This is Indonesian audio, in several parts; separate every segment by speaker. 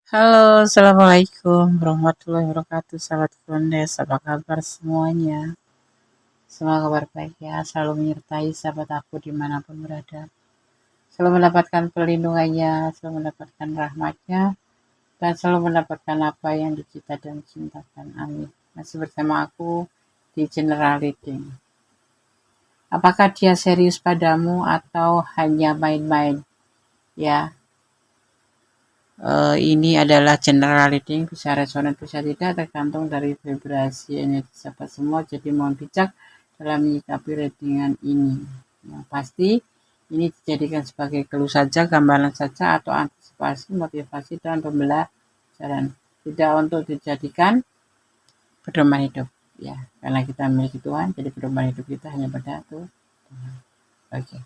Speaker 1: Halo, assalamualaikum warahmatullahi wabarakatuh, sahabat Kondes. Apa kabar semuanya? Semoga kabar baik ya, selalu menyertai sahabat aku dimanapun berada. Selalu mendapatkan perlindungannya, selalu mendapatkan rahmatnya, dan selalu mendapatkan apa yang dicita dan cintakan. Amin. Masih bersama aku di General Reading. Apakah dia serius padamu atau hanya main-main? Ya, ini adalah general reading, bisa resonan bisa tidak, tergantung dari vibrasi energi sahabat semua. Jadi mohon bijak dalam menyikapi readingan ini. Yang pasti ini dijadikan sebagai clue saja, gambaran saja, atau antisipasi, motivasi, dan pembelajaran. Tidak untuk dijadikan pedoman hidup. Ya, karena kita memiliki Tuhan, jadi pedoman hidup kita hanya pada Tuhan. Oke.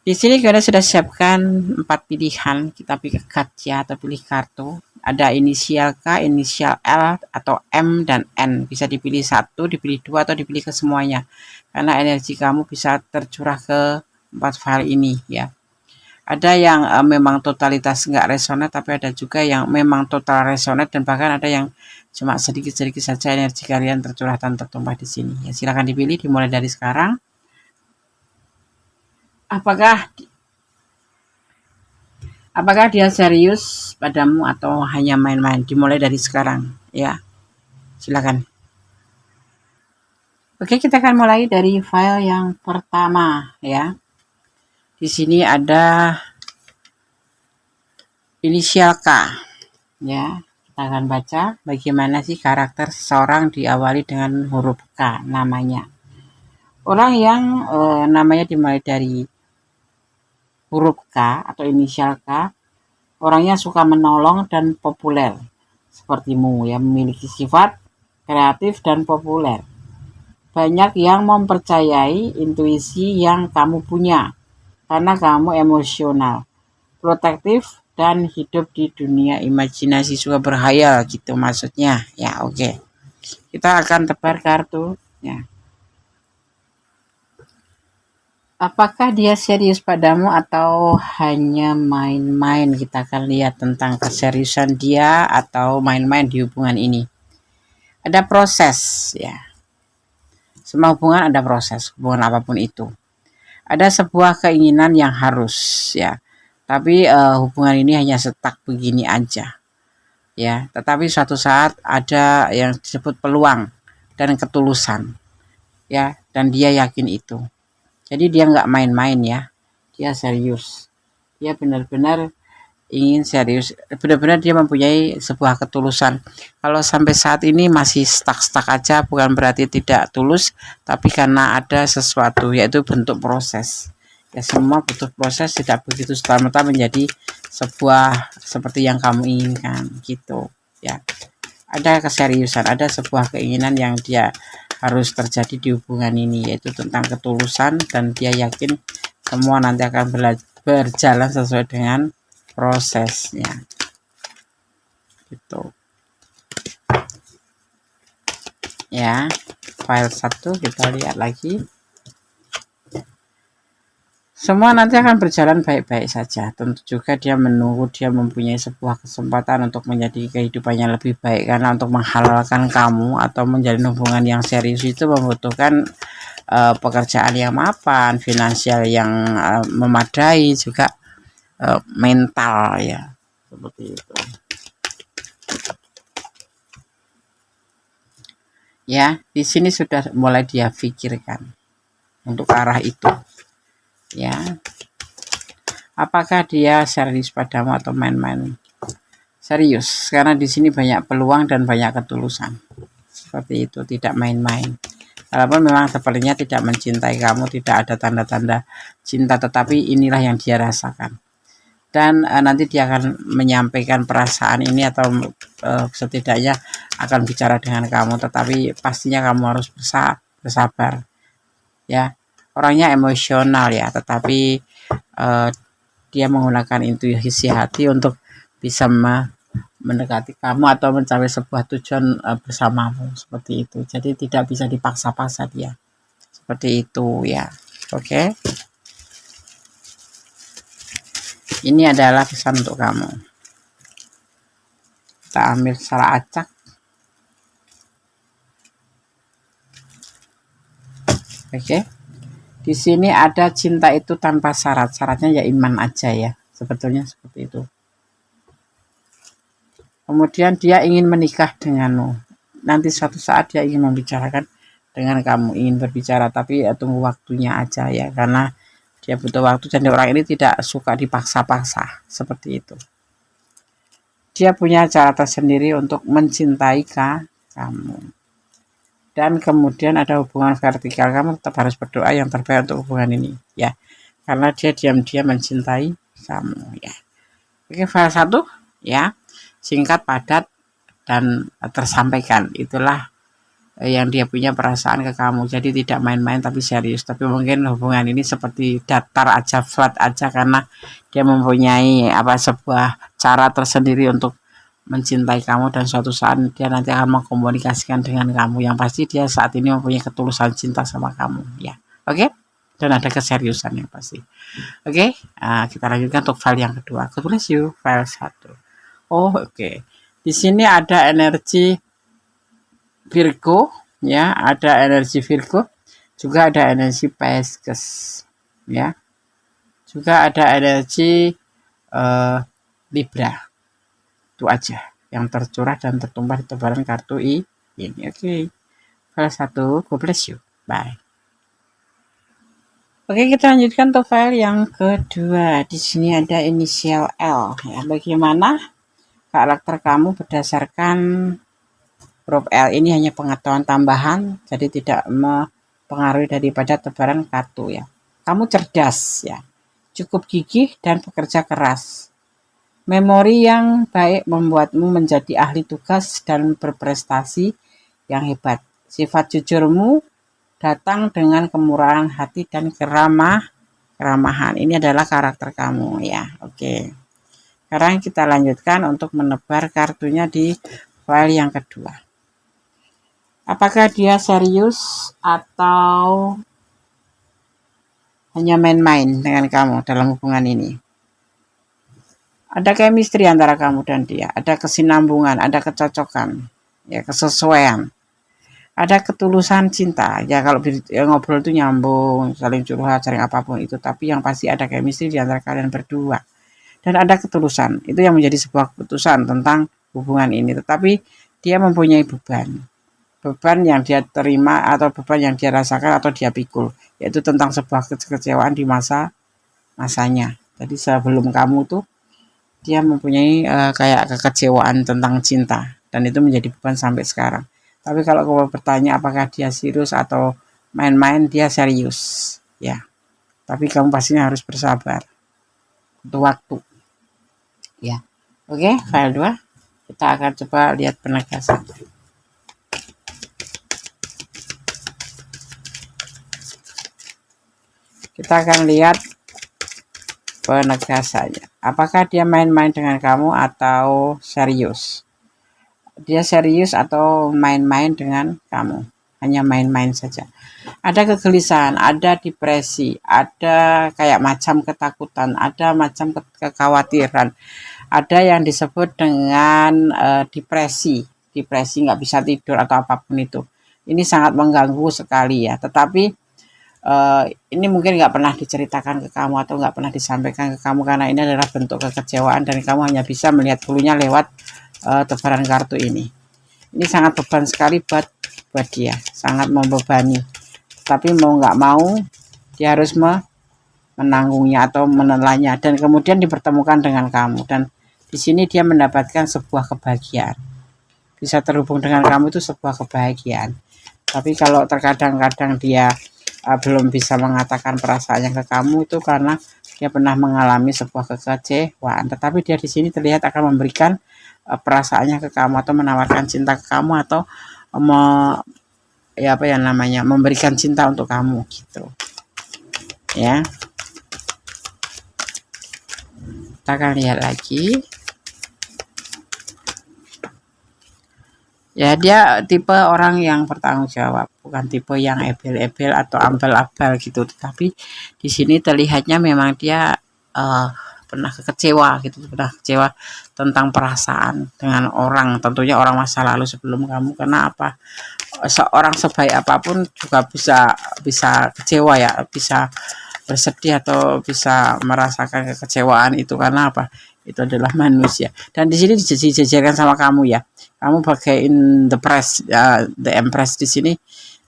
Speaker 1: Di sini kita sudah siapkan 4 pilihan, kita pilih kaca atau pilih kartu. Ada inisial K, inisial L, atau M dan N. Bisa dipilih satu, dipilih dua, atau dipilih ke semuanya. Karena energi kamu bisa tercurah ke 4 file ini ya. Ada yang memang totalitas nggak resonate, tapi ada juga yang memang total resonate, dan bahkan ada yang cuma sedikit-sedikit saja energi kalian tercurah dan tertumpah di sini. Ya, silakan dipilih, dimulai dari sekarang. Apakah dia serius padamu atau hanya main-main? Dimulai dari sekarang, ya. Silakan. Oke, kita akan mulai dari file yang pertama, ya. Di sini ada inisial K, ya. Kita akan baca bagaimana sih karakter seseorang diawali dengan huruf K namanya. Orang yang namanya dimulai dari huruf K atau inisial K, orangnya suka menolong dan populer. Sepertimu ya, memiliki sifat kreatif dan populer. Banyak yang mempercayai intuisi yang kamu punya karena kamu emosional, protektif, dan hidup di dunia imajinasi, suka berhayal gitu maksudnya. Ya, oke. Kita akan tebar kartu ya. Apakah dia serius padamu atau hanya main-main? Kita akan lihat tentang keseriusan dia atau main-main di hubungan ini. Ada proses ya. Semua hubungan ada proses, hubungan apapun itu. Ada sebuah keinginan yang harus ya. Tapi hubungan ini hanya setak begini aja. Ya, tetapi suatu saat ada yang disebut peluang dan ketulusan. Ya, dan dia yakin itu. Jadi dia nggak main-main ya. Dia serius. Dia benar-benar ingin serius, benar-benar dia mempunyai sebuah ketulusan. Kalau sampai saat ini masih stuck aja, bukan berarti tidak tulus, tapi karena ada sesuatu, yaitu bentuk proses. Ya, semua butuh proses, tidak begitu serta-merta menjadi sebuah seperti yang kamu inginkan gitu ya. Ada keseriusan, ada sebuah keinginan yang dia harus terjadi di hubungan ini, yaitu tentang ketulusan, dan dia yakin semua nanti akan berjalan sesuai dengan prosesnya gitu ya. File 1 kita lihat lagi, semua nanti akan berjalan baik-baik saja. Tentu juga dia menunggu, dia mempunyai sebuah kesempatan untuk menjadi kehidupannya lebih baik, karena untuk menghalalkan kamu atau menjalin hubungan yang serius itu membutuhkan pekerjaan yang mapan, finansial yang memadai, juga mental ya, seperti itu ya. Di sini sudah mulai dia pikirkan untuk arah itu ya. Apakah dia serius padamu atau main-main? Serius, karena di sini banyak peluang dan banyak ketulusan, seperti itu, tidak main-main. Walaupun memang sepertinya tidak mencintai kamu, tidak ada tanda-tanda cinta, tetapi inilah yang dia rasakan. Dan nanti dia akan menyampaikan perasaan ini, atau setidaknya akan bicara dengan kamu, tetapi pastinya kamu harus bersabar ya. Orangnya emosional ya, tetapi dia menggunakan intuisi hati untuk bisa mendekati kamu atau mencapai sebuah tujuan bersamamu, seperti itu. Jadi tidak bisa dipaksa-paksa dia, seperti itu ya. Oke. Ini adalah pesan untuk kamu. kita ambil secara acak. Oke. Di sini ada cinta itu tanpa syarat. Syaratnya ya iman aja ya. Sebetulnya seperti itu. Kemudian dia ingin menikah denganmu. Nanti suatu saat dia ingin membicarakan dengan kamu, ingin berbicara, tapi ya tunggu waktunya aja ya, karena dia butuh waktu dan orang ini tidak suka dipaksa-paksa seperti itu. Dia punya cara tersendiri untuk mencintai kamu. Dan kemudian ada hubungan vertikal, kamu tetap harus berdoa yang terbaik untuk hubungan ini ya, karena dia diam-diam mencintai kamu ya. Oke, file 1 ya, singkat, padat, dan tersampaikan. Itulah yang dia punya perasaan ke kamu. Jadi tidak main-main tapi serius. Tapi mungkin hubungan ini seperti datar aja, flat aja, karena dia mempunyai sebuah cara tersendiri untuk mencintai kamu, dan suatu saat dia nanti akan mengkomunikasikan dengan kamu. Yang pasti dia saat ini mempunyai ketulusan cinta sama kamu ya. Oke? Dan ada keseriusan yang pasti. Oke? Kita lanjutkan untuk file yang kedua. God bless you, file 1. Oke. Di sini ada energi Virgo ya, ada energi Virgo, juga ada energi Pisces ya. Juga ada energi Libra. Itu aja yang tercurah dan tertumpah di tebaran kartu ini. Oke. File 1, God bless you. Bye. Oke, kita lanjutkan untuk file yang kedua. Di sini ada inisial L ya. Bagaimana karakter kamu berdasarkan huruf L ini hanya pengetahuan tambahan, jadi tidak mempengaruhi daripada tebaran kartu ya. Kamu cerdas ya, cukup gigih dan bekerja keras. Memori yang baik membuatmu menjadi ahli tugas dan berprestasi yang hebat. Sifat jujurmu datang dengan kemurahan hati dan keramahan. Ini adalah karakter kamu ya. Oke. Sekarang kita lanjutkan untuk menebar kartunya di file yang kedua. Apakah dia serius atau hanya main-main dengan kamu dalam hubungan ini? Ada chemistry antara kamu dan dia, ada kesinambungan, ada kecocokan, ya, kesesuaian. Ada ketulusan cinta, ya, kalau ngobrol itu nyambung, saling curhat, saling apapun itu, tapi yang pasti ada chemistry di antara kalian berdua. Dan ada ketulusan, itu yang menjadi sebuah keputusan tentang hubungan ini. Tetapi dia mempunyai beban yang dia terima atau beban yang dia rasakan atau dia pikul, yaitu tentang sebuah kekecewaan di masanya. Jadi sebelum kamu tuh dia mempunyai kayak kekecewaan tentang cinta, dan itu menjadi beban sampai sekarang. Tapi kalau kamu bertanya apakah dia serius atau main-main, dia serius ya. Tapi kamu pastinya harus bersabar untuk waktu ya. Oke, file 2 kita akan coba lihat penegasan. Kita akan lihat penegasannya. Apakah dia main-main dengan kamu atau serius? Dia serius atau main-main dengan kamu? Hanya main-main saja. Ada kegelisahan, ada depresi, ada kayak macam ketakutan, ada macam kekhawatiran. Ada yang disebut dengan depresi nggak bisa tidur atau apapun itu. Ini sangat mengganggu sekali ya. Tetapi ini mungkin nggak pernah diceritakan ke kamu atau nggak pernah disampaikan ke kamu, karena ini adalah bentuk kekecewaan dan kamu hanya bisa melihat bulunya lewat tebaran kartu ini. Ini sangat beban sekali buat dia, sangat membebani. Tapi mau nggak mau dia harus menanggungnya atau menelannya, dan kemudian dipertemukan dengan kamu, dan di sini dia mendapatkan sebuah kebahagiaan. Bisa terhubung dengan kamu itu sebuah kebahagiaan. Tapi kalau terkadang-kadang dia belum bisa mengatakan perasaannya ke kamu, itu karena dia pernah mengalami sebuah kekecewaan. Tetapi dia di sini terlihat akan memberikan perasaannya ke kamu atau menawarkan cinta ke kamu atau memberikan cinta untuk kamu gitu. Ya. Kita akan lihat lagi. Ya, dia tipe orang yang bertanggung jawab, bukan tipe yang ebel-ebel atau ambal-abal gitu. Tapi di sini terlihatnya memang dia pernah kecewa gitu, pernah kecewa tentang perasaan dengan orang, tentunya orang masa lalu sebelum kamu. Karena apa? Seorang sebaik apapun juga bisa bisa kecewa ya, bisa bersedih atau bisa merasakan kekecewaan itu. Karena apa? Itu adalah manusia. Dan di sini dijajarkan sama kamu ya. Kamu pakai in the press, the empress di sini,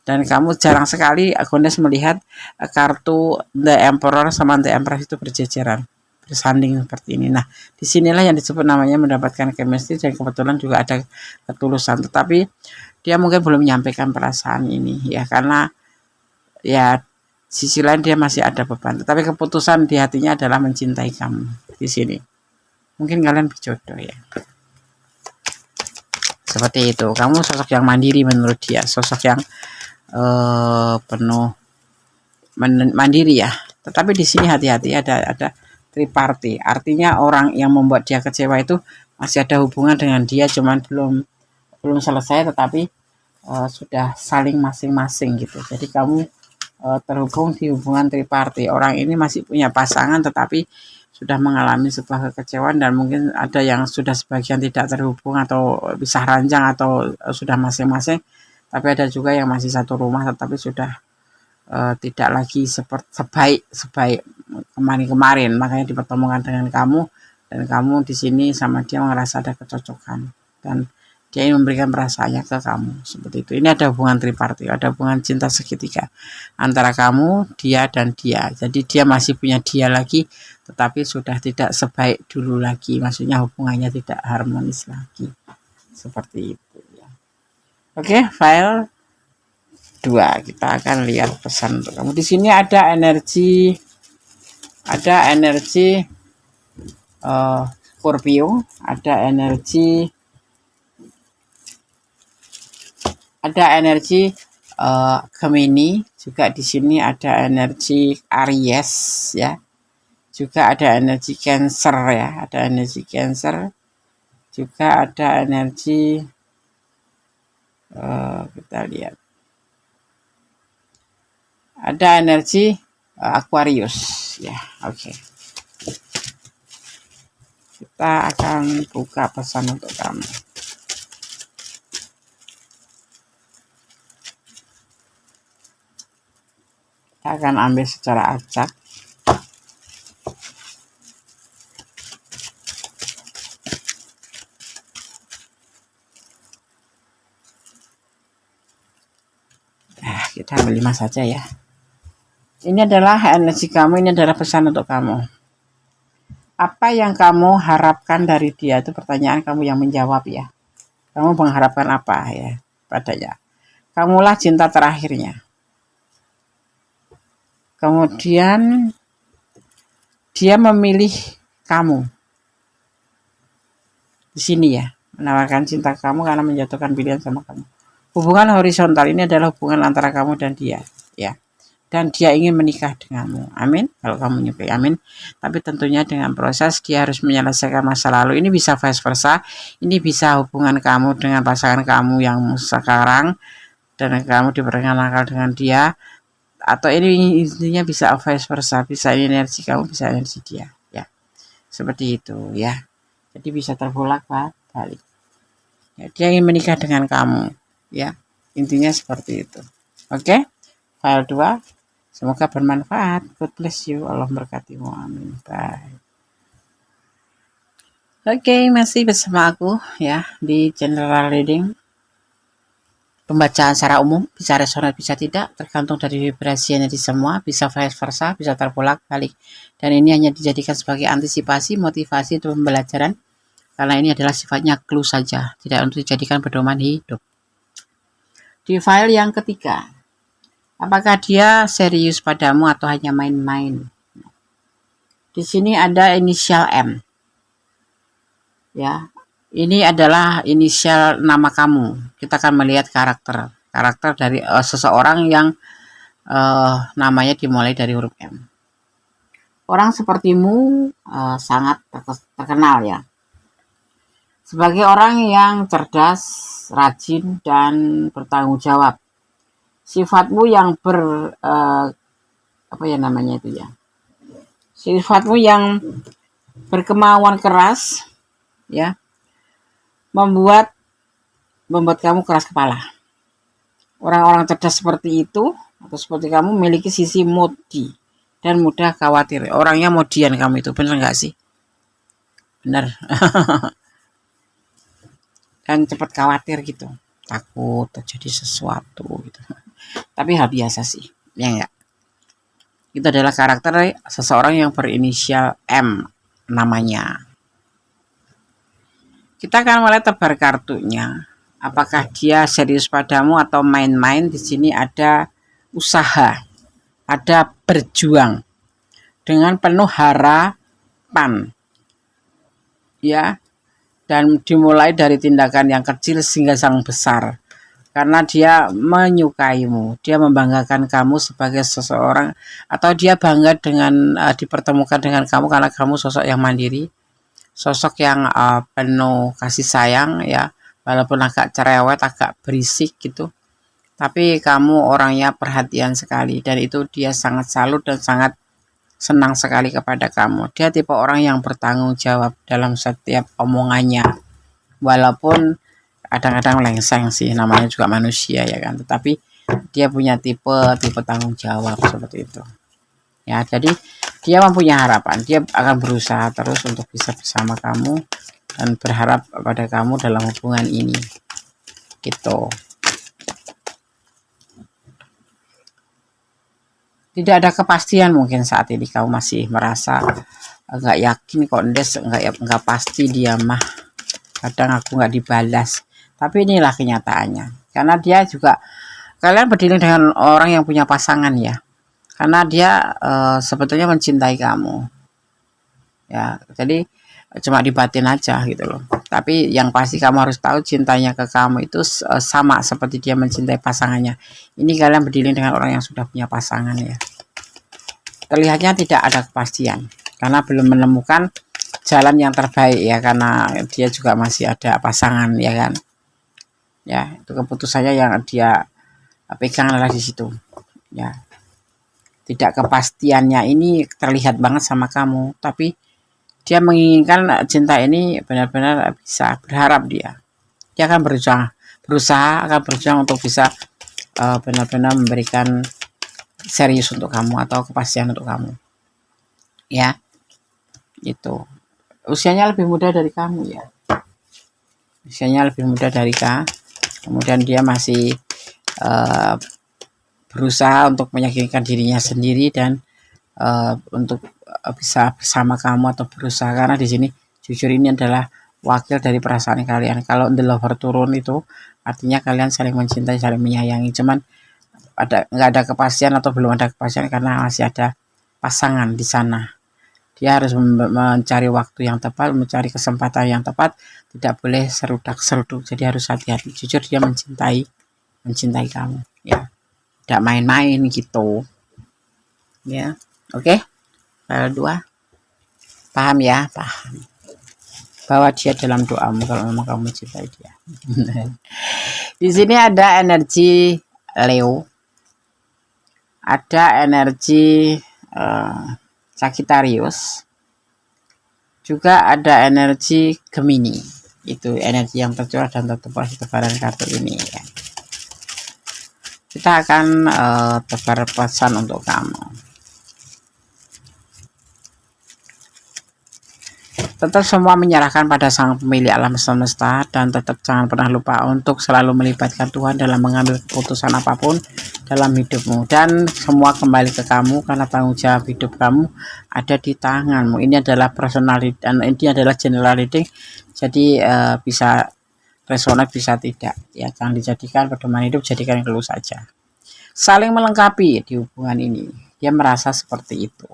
Speaker 1: dan kamu jarang sekali Agnes melihat kartu the emperor sama the empress itu berjejeran, bersanding seperti ini. Nah, disinilah yang disebut namanya mendapatkan chemistry, dan kebetulan juga ada ketulusan. Tetapi dia mungkin belum menyampaikan perasaan ini ya, karena ya sisi lain dia masih ada beban. Tetapi keputusan di hatinya adalah mencintai kamu di sini. Mungkin kalian berjodoh ya. Seperti itu. Kamu sosok yang mandiri menurut dia, sosok yang penuh mandiri ya. Tetapi di sini hati-hati, ada triparty. Artinya orang yang membuat dia kecewa itu masih ada hubungan dengan dia, cuman belum selesai, tetapi sudah saling masing-masing gitu. Jadi kamu terhubung di hubungan triparty. Orang ini masih punya pasangan, tetapi sudah mengalami sebuah kekecewaan, dan mungkin ada yang sudah sebagian tidak terhubung atau pisah ranjang atau sudah masing-masing. Tapi ada juga yang masih satu rumah tetapi sudah tidak lagi sebaik kemarin. Makanya dipertemukan dengan kamu, dan kamu di sini sama dia merasa ada kecocokan, dan dia ingin memberikan perasaannya ke kamu seperti itu. Ini ada hubungan tripartit, ada hubungan cinta segitiga antara kamu, dia, dan dia. Jadi dia masih punya dia lagi, tetapi sudah tidak sebaik dulu lagi. Maksudnya hubungannya tidak harmonis lagi. Seperti itu. Oke, file 2 kita akan lihat pesan untuk kamu. Di sini ada energi Scorpio, ada energi Gemini, juga di sini ada energi Aries ya. Juga ada energi Cancer ya, ada energi Cancer. Juga ada energi kita lihat. Ada energi Aquarius ya. Oke. Kita akan buka pesan untuk kamu. Kita akan ambil secara acak. Kita ambil 5 saja ya. Ini adalah energi kamu, ini adalah pesan untuk kamu. Apa yang kamu harapkan dari dia, itu pertanyaan kamu yang menjawab ya. Kamu mengharapkan apa ya padanya? Kamulah cinta terakhirnya. Kemudian dia memilih kamu. Di sini ya, menawarkan cinta kamu karena menjatuhkan pilihan sama kamu. Hubungan horizontal ini adalah hubungan antara kamu dan dia ya. Dan dia ingin menikah denganmu. Amin. Kalau kamu menyukai, amin. Tapi tentunya dengan proses dia harus menyelesaikan masa lalu. Ini bisa vice versa. Ini bisa hubungan kamu dengan pasangan kamu yang sekarang, dan kamu diperkenalkan dengan dia. Atau ini intinya bisa vice versa. Bisa ini energi kamu, bisa energi dia. Ya, seperti itu ya. Jadi bisa terbolak-balik. Ya, dia ingin menikah dengan kamu. Ya, intinya seperti itu. Oke. File 2. Semoga bermanfaat. God bless you. Allah berkatimu. Amin. Bye. Oke, masih bersama aku ya di general reading. Pembacaan secara umum, bisa resonan bisa tidak, tergantung dari vibrasi energi semua, bisa vice versa, bisa terbolak-balik. Dan ini hanya dijadikan sebagai antisipasi, motivasi untuk pembelajaran, karena ini adalah sifatnya clue saja, tidak untuk dijadikan pedoman hidup. Di file yang ketiga, apakah dia serius padamu atau hanya main-main? Di sini ada inisial M. Ya, ini adalah inisial nama kamu. Kita akan melihat karakter dari seseorang yang namanya dimulai dari huruf M. Orang sepertimu sangat terkenal ya. Sebagai orang yang cerdas, rajin, dan bertanggung jawab. Sifatmu yang sifatmu yang berkemauan keras, ya, membuat kamu keras kepala. Orang-orang cerdas seperti itu atau seperti kamu memiliki sisi modi dan mudah khawatir. Orangnya modian kamu itu, bener nggak sih? Bener. Dan cepat khawatir gitu, takut terjadi sesuatu gitu. Tapi hal biasa sih, ya enggak? Itu adalah karakter seseorang yang berinisial M namanya. Kita akan mulai tebar kartunya. Apakah dia serius padamu atau main-main? Di sini ada usaha, ada berjuang dengan penuh harapan, ya, dan dimulai dari tindakan yang kecil sehingga sang besar. Karena dia menyukaimu, dia membanggakan kamu sebagai seseorang, atau dia bangga dengan dipertemukan dengan kamu karena kamu sosok yang mandiri, sosok yang penuh kasih sayang, ya, walaupun agak cerewet, agak berisik gitu, tapi kamu orangnya perhatian sekali, dan itu dia sangat salut dan sangat senang sekali kepada kamu. Dia tipe orang yang bertanggung jawab dalam setiap omongannya, walaupun kadang-kadang lengseng sih, namanya juga manusia ya kan, tetapi dia punya tipe tanggung jawab seperti itu, ya. Jadi dia mempunyai harapan, dia akan berusaha terus untuk bisa bersama kamu dan berharap pada kamu dalam hubungan ini gitu. Tidak ada kepastian, mungkin saat ini kamu masih merasa nggak yakin kok, nggak pasti dia mah, kadang aku nggak dibalas. Tapi inilah kenyataannya, karena dia juga, kalian berdiri dengan orang yang punya pasangan ya, karena dia sebetulnya mencintai kamu, ya. Jadi cuma dibatin aja gitu loh. Tapi yang pasti kamu harus tahu, cintanya ke kamu itu sama seperti dia mencintai pasangannya. Ini kalian berdiri dengan orang yang sudah punya pasangan ya. Terlihatnya tidak ada kepastian karena belum menemukan jalan yang terbaik ya, karena dia juga masih ada pasangan ya kan. Ya, itu keputusannya yang dia pegang adalah di situ, ya. Tidak kepastiannya ini terlihat banget sama kamu, tapi dia menginginkan cinta ini benar-benar bisa, berharap dia akan berusaha akan berjuang untuk bisa benar-benar memberikan serius untuk kamu atau kepastian untuk kamu, ya. Itu usianya lebih muda dari kamu ya, kemudian dia masih berusaha untuk meyakinkan dirinya sendiri dan untuk bisa bersama kamu atau berusaha, karena di sini jujur ini adalah wakil dari perasaan kalian. Kalau the lover turun itu artinya kalian saling mencintai, saling menyayangi, cuman nggak ada kepastian atau belum ada kepastian karena masih ada pasangan di sana. Dia harus mencari waktu yang tepat, mencari kesempatan yang tepat, tidak boleh serudak-seruduk, jadi harus hati-hati. Jujur dia mencintai kamu ya, tidak main-main gitu ya. Oke, file 2 paham ya, paham bahwa dia dalam doamu kalau memang kamu mencintai dia. Di sini ada energi Leo, ada energi Sagittarius, juga ada energi Gemini. Itu energi yang tercurah dan tertumpah di tebaran kartu ini ya. Kita akan tebar pesan untuk kamu. Tetap semua menyerahkan pada sang pemilik alam semesta, dan tetap jangan pernah lupa untuk selalu melibatkan Tuhan dalam mengambil keputusan apapun dalam hidupmu, dan semua kembali ke kamu karena tanggung jawab hidup kamu ada di tanganmu. Ini adalah personality dan ini adalah general reading, jadi bisa resonate bisa tidak ya, jangan dijadikan pedoman hidup, jadikan keluh saja. Saling melengkapi di hubungan ini, dia merasa seperti itu,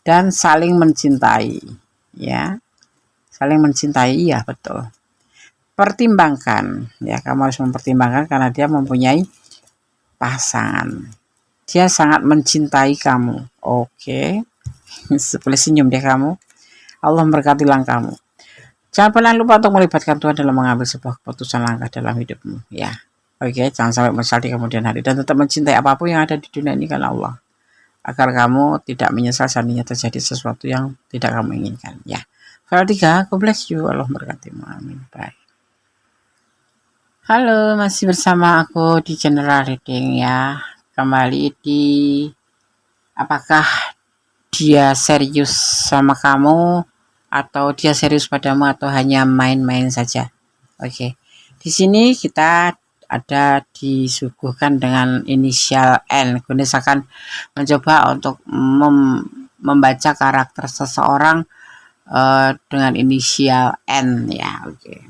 Speaker 1: dan saling mencintai ya. Saling mencintai ya, betul. Pertimbangkan ya, kamu harus mempertimbangkan karena dia mempunyai pasangan. Dia sangat mencintai kamu. Oke. Boleh senyum deh kamu. Allah memberkati langkahmu. Jangan pernah lupa untuk melibatkan Tuhan dalam mengambil sebuah keputusan langkah dalam hidupmu ya. Oke, jangan sampai menyesal di kemudian hari, dan tetap mencintai apapun yang ada di dunia ini karena Allah agar kamu tidak menyesal seandainya terjadi sesuatu yang tidak kamu inginkan. Ya, file 3, God bless you, Allah berkatimu, amin. Bye. Halo, masih bersama aku di general reading ya. Kembali di apakah dia serius sama kamu atau dia serius padamu atau hanya main-main saja. Oke. Di sini kita ada disuguhkan dengan inisial N. Gunakan mencoba untuk membaca karakter seseorang dengan inisial N ya. Oke.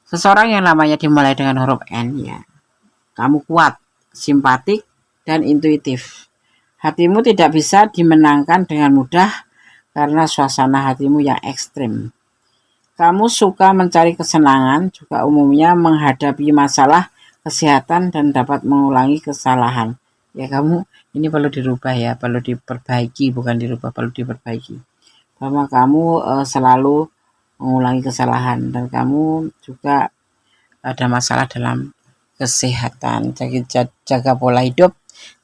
Speaker 1: Seseorang yang namanya dimulai dengan huruf N ya. Kamu kuat, simpatik, dan intuitif. Hatimu tidak bisa dimenangkan dengan mudah karena suasana hatimu yang ekstrim. Kamu suka mencari kesenangan, juga umumnya menghadapi masalah kesehatan dan dapat mengulangi kesalahan. Ya, kamu ini perlu dirubah ya, perlu diperbaiki, bukan dirubah, perlu diperbaiki. Bahwa kamu selalu mengulangi kesalahan dan kamu juga ada masalah dalam kesehatan. Jaga pola hidup,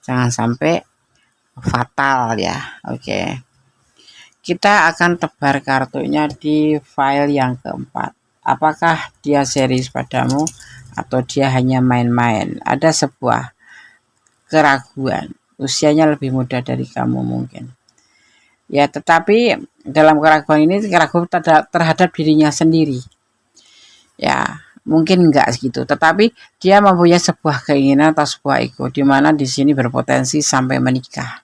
Speaker 1: jangan sampai fatal ya. Oke. Kita akan tebar kartunya di file yang keempat. Apakah dia serius padamu atau dia hanya main-main? Ada sebuah keraguan. Usianya lebih muda dari kamu mungkin. Ya, tetapi dalam keraguan ini keraguan terhadap dirinya sendiri. Ya, mungkin enggak gitu. Tetapi dia mempunyai sebuah keinginan atau sebuah ego di mana di sini berpotensi sampai menikah.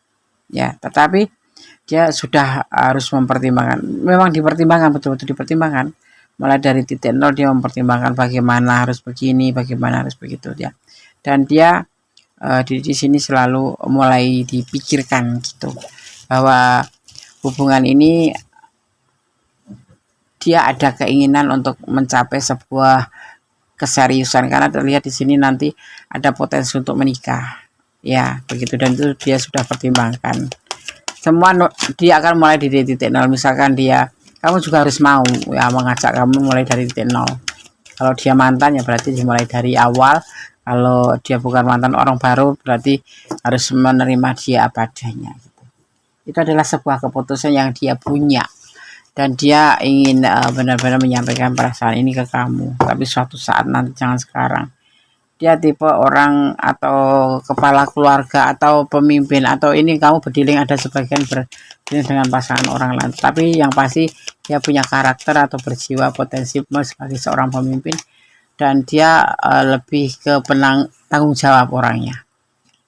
Speaker 1: Ya, tetapi dia sudah harus mempertimbangkan, memang dipertimbangkan, betul-betul dipertimbangkan, mulai dari titik nol dia mempertimbangkan bagaimana harus begini, bagaimana harus begitu ya, dan dia di sini selalu mulai dipikirkan gitu bahwa hubungan ini dia ada keinginan untuk mencapai sebuah keseriusan karena terlihat di sini nanti ada potensi untuk menikah ya begitu, dan itu dia sudah pertimbangkan. Semua dia akan mulai dari titik nol. Misalkan kamu juga harus mau ya mengajak kamu mulai dari titik nol. Kalau dia mantan ya berarti dimulai dari awal. Kalau dia bukan mantan, orang baru, berarti harus menerima dia apa adanya gitu. Itu adalah sebuah keputusan yang dia punya dan dia ingin benar-benar menyampaikan perasaan ini ke kamu, tapi suatu saat nanti, jangan sekarang. Dia tipe orang atau kepala keluarga atau pemimpin, atau ini kamu berdiling ada sebagian berdiling dengan pasangan orang lain, tapi yang pasti dia punya karakter atau berjiwa potensi sebagai seorang pemimpin, dan dia lebih ke tanggung jawab orangnya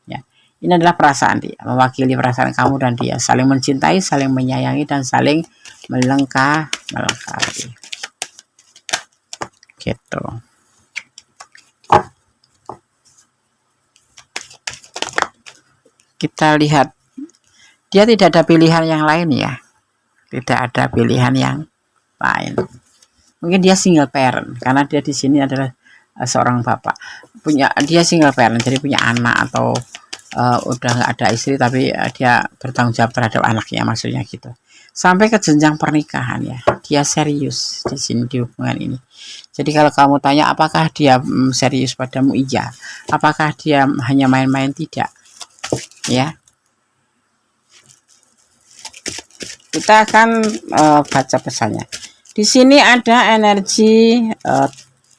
Speaker 1: ya. Ini adalah perasaan dia, mewakili perasaan kamu dan dia, saling mencintai, saling menyayangi, dan saling melengkapi gitu. Kita lihat, dia tidak ada pilihan yang lain ya, tidak ada pilihan yang lain. Mungkin dia single parent karena dia di sini adalah seorang bapak, dia single parent, jadi punya anak atau udah nggak ada istri tapi dia bertanggung jawab terhadap anaknya, maksudnya gitu. Sampai ke jenjang pernikahan ya, dia serius di sini di hubungan ini. Jadi kalau kamu tanya apakah dia serius padamu, iya. Apakah dia hanya main-main, tidak. Ya, kita akan baca pesannya. Di sini ada energi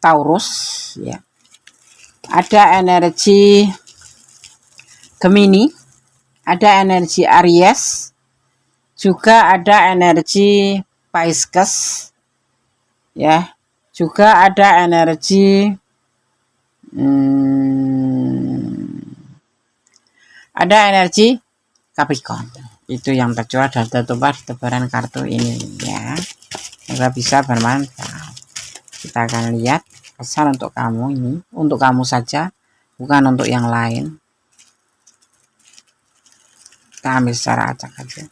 Speaker 1: Taurus ya, ada energi Gemini, ada energi Aries, juga ada energi Pisces ya, juga ada energi Capricorn. Itu yang tercurah dan tertumpah di tebaran kartu ini ya. Semoga bisa bermanfaat. Kita akan lihat pesan untuk kamu ini, untuk kamu saja, bukan untuk yang lain. Kita ambil secara acak aja.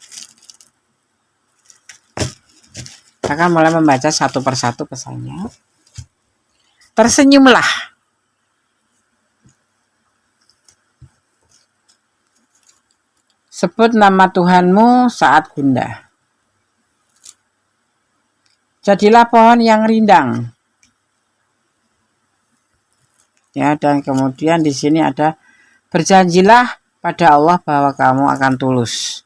Speaker 1: Kita akan mulai membaca satu persatu pesannya. Tersenyumlah. Sebut nama Tuhanmu saat gundah. Jadilah pohon yang rindang. Ya, dan kemudian di sini ada berjanjilah pada Allah bahwa kamu akan tulus.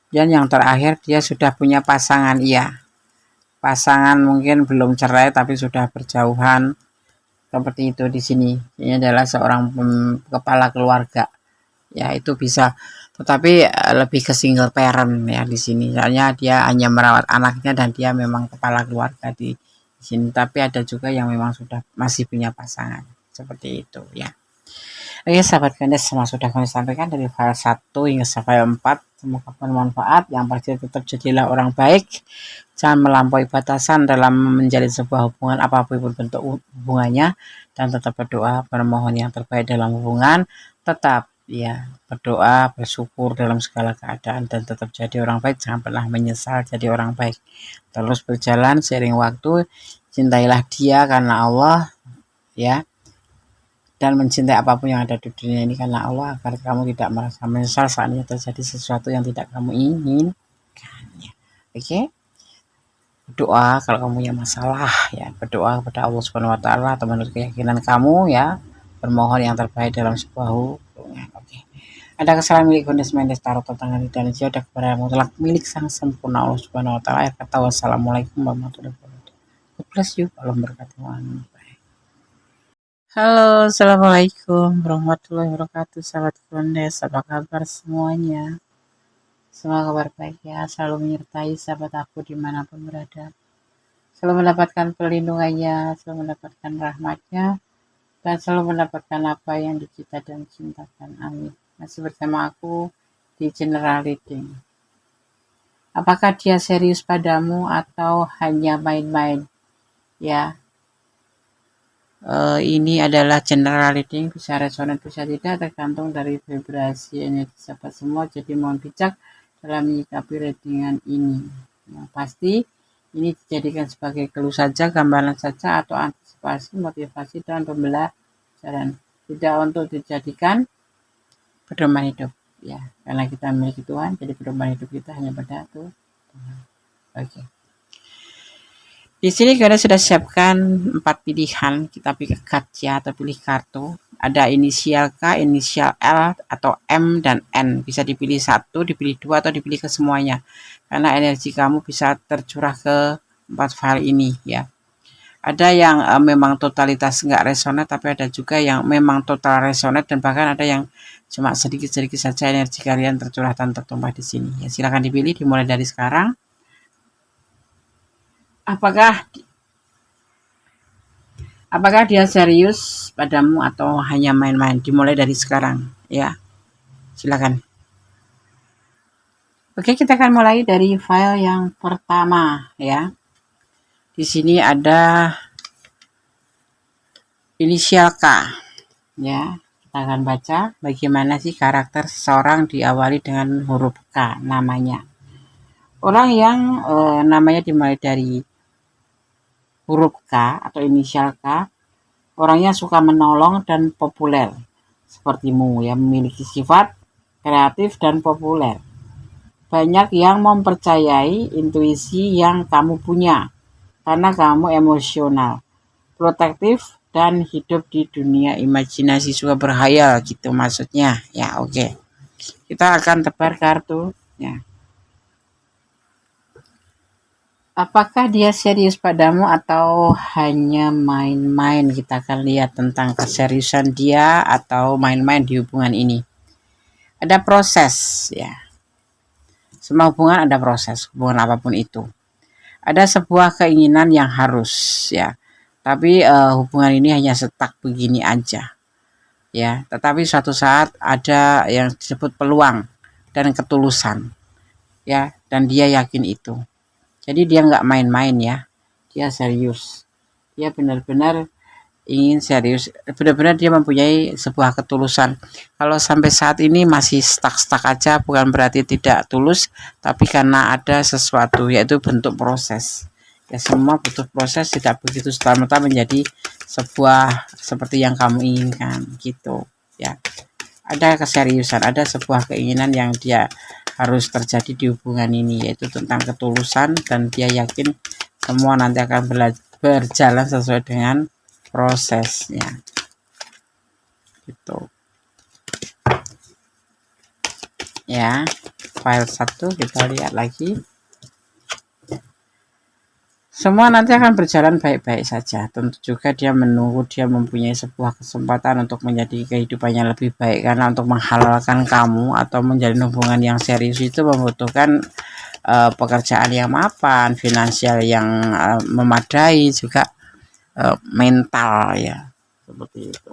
Speaker 1: Dan yang terakhir, dia sudah punya pasangan, iya. Pasangan mungkin belum cerai tapi sudah berjauhan. Seperti itu di sini. Ini adalah seorang kepala keluarga. Ya, itu bisa, tetapi lebih ke single parent ya di sini. Soalnya dia hanya merawat anaknya dan dia memang kepala keluarga di sini. Tapi ada juga yang memang sudah masih punya pasangan. Seperti itu ya. Oke sahabat Kandes, semua sudah kami sampaikan dari file 1 hingga sampai 4. Semoga bermanfaat. Yang pasti tetap jadilah orang baik. Jangan melampaui batasan dalam menjalin sebuah hubungan apapun bentuk hubungannya. Dan tetap berdoa, bermohon yang terbaik dalam hubungan. Tetap ya berdoa, bersyukur dalam segala keadaan. Dan tetap jadi orang baik. Jangan pernah menyesal jadi orang baik. Terus berjalan seiring waktu. Cintailah dia karena Allah ya. Dan mencintai apapun yang ada di dunia ini karena Allah, agar kamu tidak merasa menyesal saatnya terjadi sesuatu yang tidak kamu inginkan ya. Oke, berdoa kalau kamu punya masalah ya, berdoa kepada Allah Subhanahu wa taala atau menurut keyakinan kamu ya, bermohon yang terbaik dalam sebuah hubungan. Oke, ada kesalahan milik Gondes Mendes taruh tangan dan jauh kepada mutlak milik sang sempurna Allah Subhanahu wa taala. Kata wassalamualaikum warahmatullahi wabarakatuh. God bless you. Allah berkati. Halo, assalamualaikum warahmatullahi wabarakatuh, sahabat Gondes. Apa kabar semuanya? Semoga kabar baik ya, selalu menyertai sahabat aku dimanapun berada. Selalu mendapatkan perlindungannya, selalu mendapatkan rahmatnya, dan selalu mendapatkan apa yang dicita dan cintakan. Amin. Masih bersama aku di General Reading. Apakah dia serius padamu atau hanya main-main? Ya. Ini adalah general reading, bisa resonan bisa tidak, tergantung dari vibrasi energi sahabat semua. Jadi mohon bijak dalam menyikapi readingan ini. Yang pasti ini dijadikan sebagai clue saja, gambaran saja, atau antisipasi, motivasi, dan pembelajaran. Tidak untuk dijadikan pedoman hidup ya, karena kita memiliki Tuhan, jadi pedoman hidup kita hanya pada Tuhan. Oke. Di sini kita sudah siapkan 4 pilihan, kita pilih kaca atau pilih kartu. Ada inisial K, inisial L, atau M dan N. Bisa dipilih 1, dipilih 2, atau dipilih ke semuanya. Karena energi kamu bisa tercurah ke 4 file ini ya. Ada yang memang totalitas nggak resonan, tapi ada juga yang memang total resonan, dan bahkan ada yang cuma sedikit-sedikit saja energi kalian tercurah dan tertumpah di sini. Ya, silakan dipilih, dimulai dari sekarang. Apakah dia serius padamu atau hanya main-main? Dimulai dari sekarang ya. Silakan. Oke, kita akan mulai dari file yang pertama ya. Di sini ada inisial K ya. Kita akan baca bagaimana sih karakter seseorang diawali dengan huruf K namanya. Orang yang namanya dimulai dari huruf K atau inisial K, orangnya suka menolong dan populer sepertimu ya, memiliki sifat kreatif dan populer. Banyak yang mempercayai intuisi yang kamu punya karena kamu emosional, protektif, dan hidup di dunia imajinasi, suka berhayal gitu maksudnya ya. Oke, kita akan tebar kartu ya. Apakah dia serius padamu atau hanya main-main? Kita akan lihat tentang keseriusan dia atau main-main di hubungan ini. Ada proses ya. Semua hubungan ada proses, hubungan apapun itu. Ada sebuah keinginan yang harus ya. Tapi hubungan ini hanya stuck begini aja. Ya, tetapi suatu saat ada yang disebut peluang dan ketulusan. Ya, dan dia yakin itu. Jadi dia nggak main-main ya, dia serius. Dia benar-benar ingin serius, benar-benar dia mempunyai sebuah ketulusan. Kalau sampai saat ini masih stuck aja, bukan berarti tidak tulus, tapi karena ada sesuatu, yaitu bentuk proses. Ya, semua butuh proses, tidak begitu serta-merta menjadi sebuah seperti yang kamu inginkan gitu ya. Ada keseriusan, ada sebuah keinginan yang dia harus terjadi di hubungan ini, yaitu tentang ketulusan, dan dia yakin semua nanti akan berjalan sesuai dengan prosesnya gitu. ya. File 1 kita lihat lagi. Semua nanti akan berjalan baik-baik saja. Tentu juga dia menunggu, dia mempunyai sebuah kesempatan untuk menjadi kehidupannya lebih baik. Karena untuk menghalalkan kamu atau menjalin hubungan yang serius itu membutuhkan pekerjaan yang mapan, finansial yang memadai, juga mental ya. Seperti itu.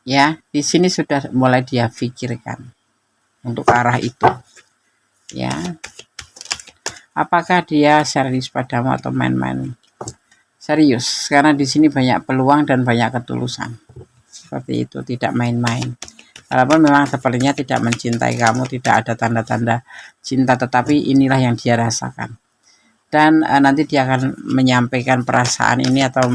Speaker 1: Ya, di sini sudah mulai dia pikirkan untuk arah itu. Ya, apakah dia serius padamu atau main-main? Serius, karena di sini banyak peluang dan banyak ketulusan. Seperti itu, tidak main-main. Walaupun memang sepertinya tidak mencintai kamu, tidak ada tanda-tanda cinta, tetapi inilah yang dia rasakan. Dan nanti dia akan menyampaikan perasaan ini atau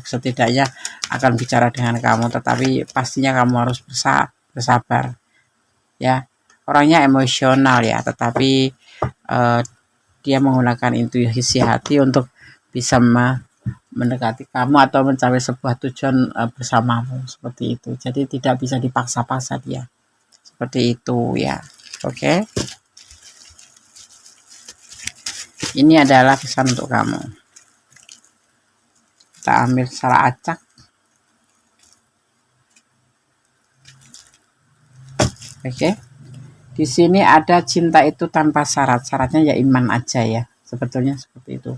Speaker 1: setidaknya akan bicara dengan kamu, tetapi pastinya kamu harus bersabar. Ya, orangnya emosional ya, tetapi dia menggunakan intuisi hati untuk bisa mendekati kamu atau mencapai sebuah tujuan bersamamu, seperti itu. Jadi tidak bisa dipaksa-paksa dia, seperti itu ya. Oke, ini adalah pesan untuk kamu. Kita ambil secara acak. Oke, di sini ada cinta itu tanpa syarat. Syaratnya ya iman aja ya, sebetulnya seperti itu.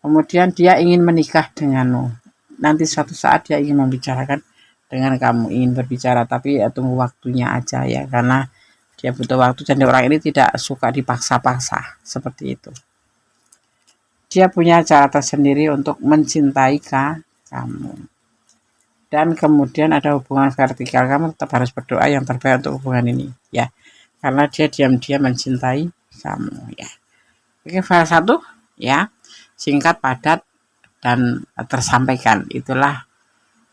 Speaker 1: Kemudian dia ingin menikah denganmu. Nanti suatu saat dia ingin membicarakan dengan kamu, ingin berbicara, tapi ya tunggu waktunya aja ya, karena dia butuh waktu. Dan orang ini tidak suka dipaksa-paksa, seperti itu. Dia punya cara tersendiri untuk mencintai kamu. Dan kemudian ada hubungan vertikal, kamu tetap harus berdoa yang terbaik untuk hubungan ini ya, karena dia diam-diam mencintai kamu ya. Oke, file 1 ya, singkat, padat, dan tersampaikan. Itulah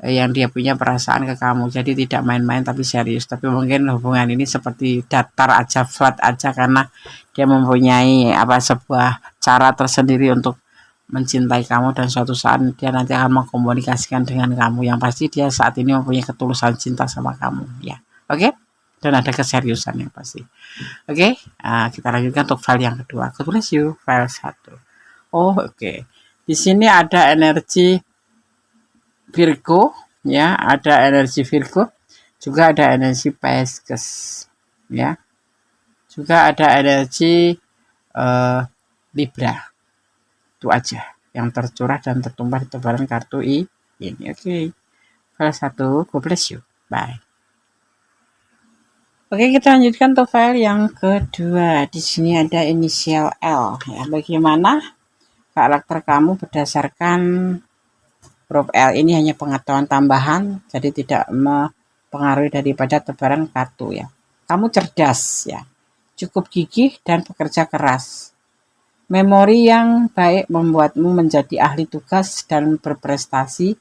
Speaker 1: yang dia punya perasaan ke kamu. Jadi tidak main-main tapi serius. Tapi mungkin hubungan ini seperti datar aja, flat aja, karena dia mempunyai sebuah cara tersendiri untuk mencintai kamu, dan suatu saat dia nanti akan mengkomunikasikan dengan kamu. Yang pasti dia saat ini mempunyai ketulusan cinta sama kamu ya. Oke, dan ada keseriusan yang pasti. Oke, kita lanjutkan untuk file yang kedua. God bless you, file 1. Oke. Di sini ada energi Virgo ya, ada energi Virgo, juga ada energi Pisces ya. Juga ada energi Libra. Itu aja yang tercurah dan tertumpah di tebaran kartu ini. Oke. File 1, God bless you. Bye. Oke, kita lanjutkan untuk file yang kedua. Di sini ada inisial L ya. Bagaimana karakter kamu berdasarkan huruf L ini hanya pengetahuan tambahan, jadi tidak mempengaruhi daripada tebaran kartu ya. Kamu cerdas ya, cukup gigih dan bekerja keras. Memori yang baik membuatmu menjadi ahli tugas dan berprestasi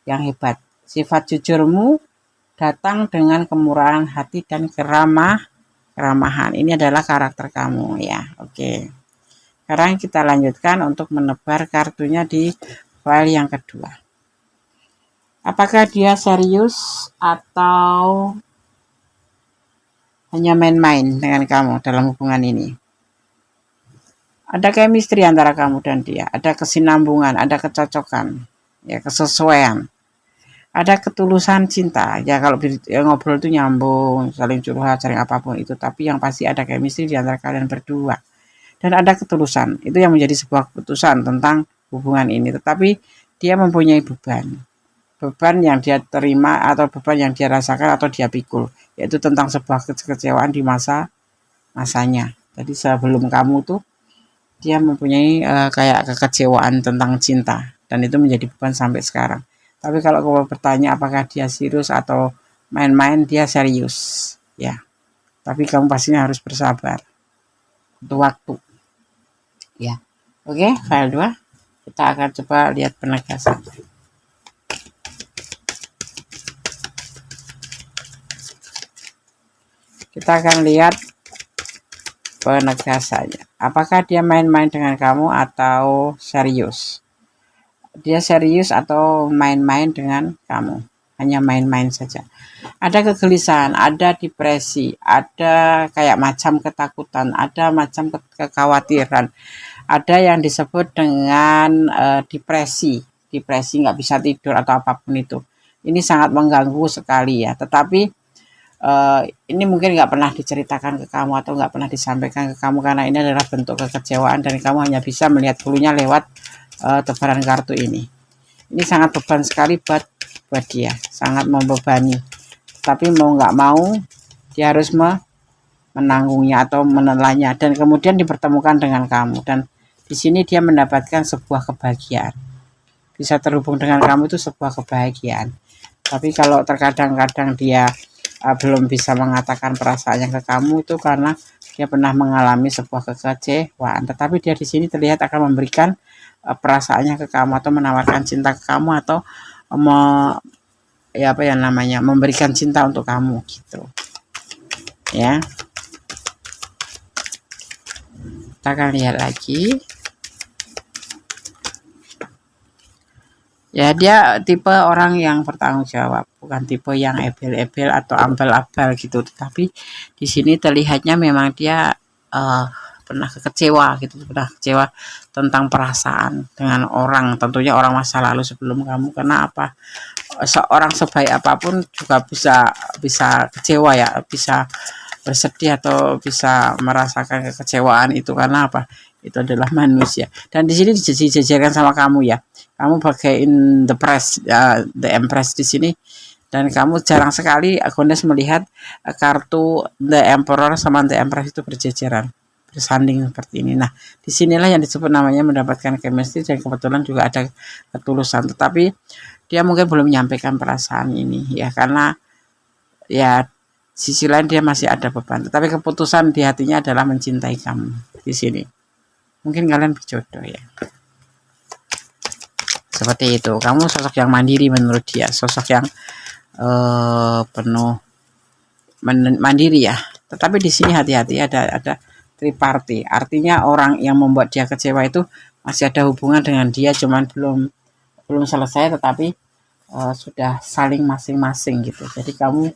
Speaker 1: yang hebat. Sifat jujurmu datang dengan kemurahan hati dan keramahan. Ini adalah karakter kamu ya. Oke. Sekarang kita lanjutkan untuk menebar kartunya di file yang kedua. Apakah dia serius atau hanya main-main dengan kamu dalam hubungan ini? Ada chemistry antara kamu dan dia, ada kesinambungan, ada kecocokan, ya, kesesuaian. Ada ketulusan cinta, ya, kalau ngobrol itu nyambung, saling curhat, saling apapun itu, tapi yang pasti ada chemistry di antara kalian berdua. Dan ada ketulusan, itu yang menjadi sebuah keputusan tentang hubungan ini. Tetapi dia mempunyai beban yang dia terima atau beban yang dia rasakan atau dia pikul, yaitu tentang sebuah kekecewaan di masanya. Jadi sebelum kamu tuh dia mempunyai kayak kekecewaan tentang cinta, dan itu menjadi beban sampai sekarang. Tapi kalau kamu bertanya apakah dia serius atau main-main, dia serius ya. Tapi kamu pastinya harus bersabar untuk waktu ya. Oke, file 2 kita akan coba lihat penegasan. Kita akan lihat penegasannya. Apakah dia main-main dengan kamu atau serius? dia serius atau main-main dengan kamu, hanya main-main saja. Ada kegelisahan, ada depresi, ada kayak macam ketakutan, ada macam kekhawatiran, ada yang disebut dengan depresi nggak bisa tidur atau apapun itu. Ini sangat mengganggu sekali ya, tetapi ini mungkin nggak pernah diceritakan ke kamu atau nggak pernah disampaikan ke kamu karena ini adalah bentuk kekecewaan dan kamu hanya bisa melihat bulunya lewat tebaran kartu ini. Ini sangat beban sekali buat dia, sangat membebani. Tapi mau nggak mau dia harus menanggungnya atau menelannya dan kemudian dipertemukan dengan kamu dan di sini dia mendapatkan sebuah kebahagiaan. Bisa terhubung dengan kamu itu sebuah kebahagiaan. Tapi kalau terkadang-kadang dia belum bisa mengatakan perasaannya ke kamu itu karena dia pernah mengalami sebuah kekecewaan. Tetapi dia di sini terlihat akan memberikan perasaannya ke kamu atau menawarkan cinta ke kamu atau memberikan cinta untuk kamu gitu. Ya. Kita akan lihat lagi. Ya, dia tipe orang yang bertanggung jawab, bukan tipe yang ebel-ebel atau ambal-abal gitu. Tetapi di sini terlihatnya memang dia pernah kecewa gitu, pernah kecewa tentang perasaan dengan orang, tentunya orang masa lalu sebelum kamu. Karena apa? Seorang sebaik apapun juga bisa kecewa ya, bisa bersedih atau bisa merasakan kekecewaan itu karena apa? Itu adalah manusia. Dan di sini dijajarkan sama kamu ya. Kamu pakai in the press, the empress di sini, dan kamu jarang sekali Agones melihat kartu the emperor sama the empress itu berjejeran, bersanding seperti ini. Nah, disinilah yang disebut namanya mendapatkan chemistry dan kebetulan juga ada ketulusan. Tetapi dia mungkin belum menyampaikan perasaan ini ya karena ya sisi lain dia masih ada beban. Tetapi keputusan di hatinya adalah mencintai kamu di sini. Mungkin kalian berjodoh ya. Seperti itu. Kamu sosok yang mandiri menurut dia, sosok yang penuh mandiri ya. Tetapi di sini hati-hati, ada triparty. Artinya orang yang membuat dia kecewa itu masih ada hubungan dengan dia, cuman belum selesai, tetapi sudah saling masing-masing gitu. Jadi kamu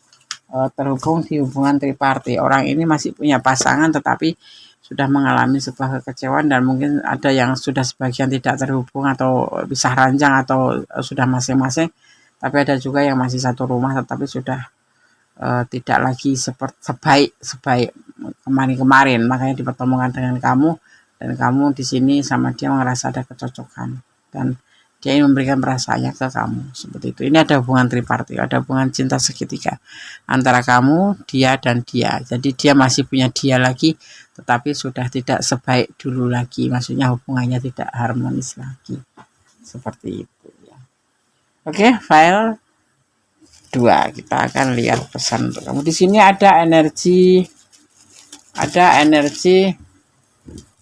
Speaker 1: terhubung di hubungan triparty. Orang ini masih punya pasangan, tetapi sudah mengalami sebuah kekecewaan dan mungkin ada yang sudah sebagian tidak terhubung atau pisah ranjang atau sudah masing-masing, tapi ada juga yang masih satu rumah tetapi sudah tidak lagi sebaik kemarin. Makanya dipertemukan dengan kamu dan kamu di sini sama dia merasa ada kecocokan dan dia ingin memberikan perasaannya ke kamu seperti itu. Ini ada hubungan triparty, ada hubungan cinta segitiga antara kamu, dia dan dia. Jadi dia masih punya dia lagi, tetapi sudah tidak sebaik dulu lagi. Maksudnya hubungannya tidak harmonis lagi. Seperti itu ya. Oke, file 2. Kita akan lihat pesan untuk kamu. Di sini ada energi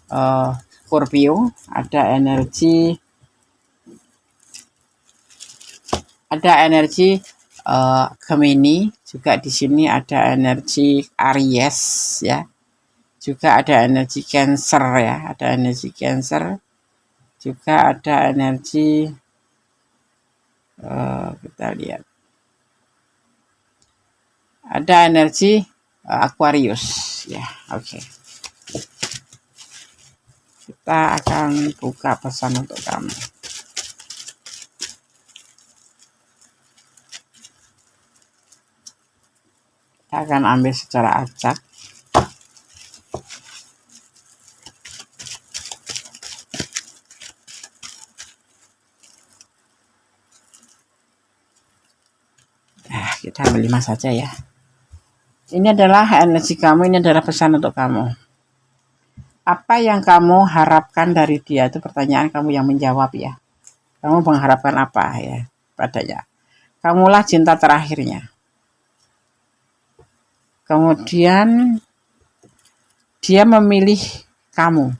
Speaker 1: Scorpio, ada energi Gemini, juga di sini ada energi Aries ya. Juga ada energi Cancer ya, ada energi Cancer. Juga ada energi kita lihat. Ada energi Aquarius ya. Oke. Kita akan buka pesan untuk kamu. Kita akan ambil secara acak. Kita ambil 5 saja ya. Ini adalah energi kamu, ini adalah pesan untuk kamu. Apa yang kamu harapkan dari dia, itu pertanyaan kamu yang menjawab ya. Kamu mengharapkan apa ya padanya? Kamulah cinta terakhirnya. Kemudian dia memilih kamu.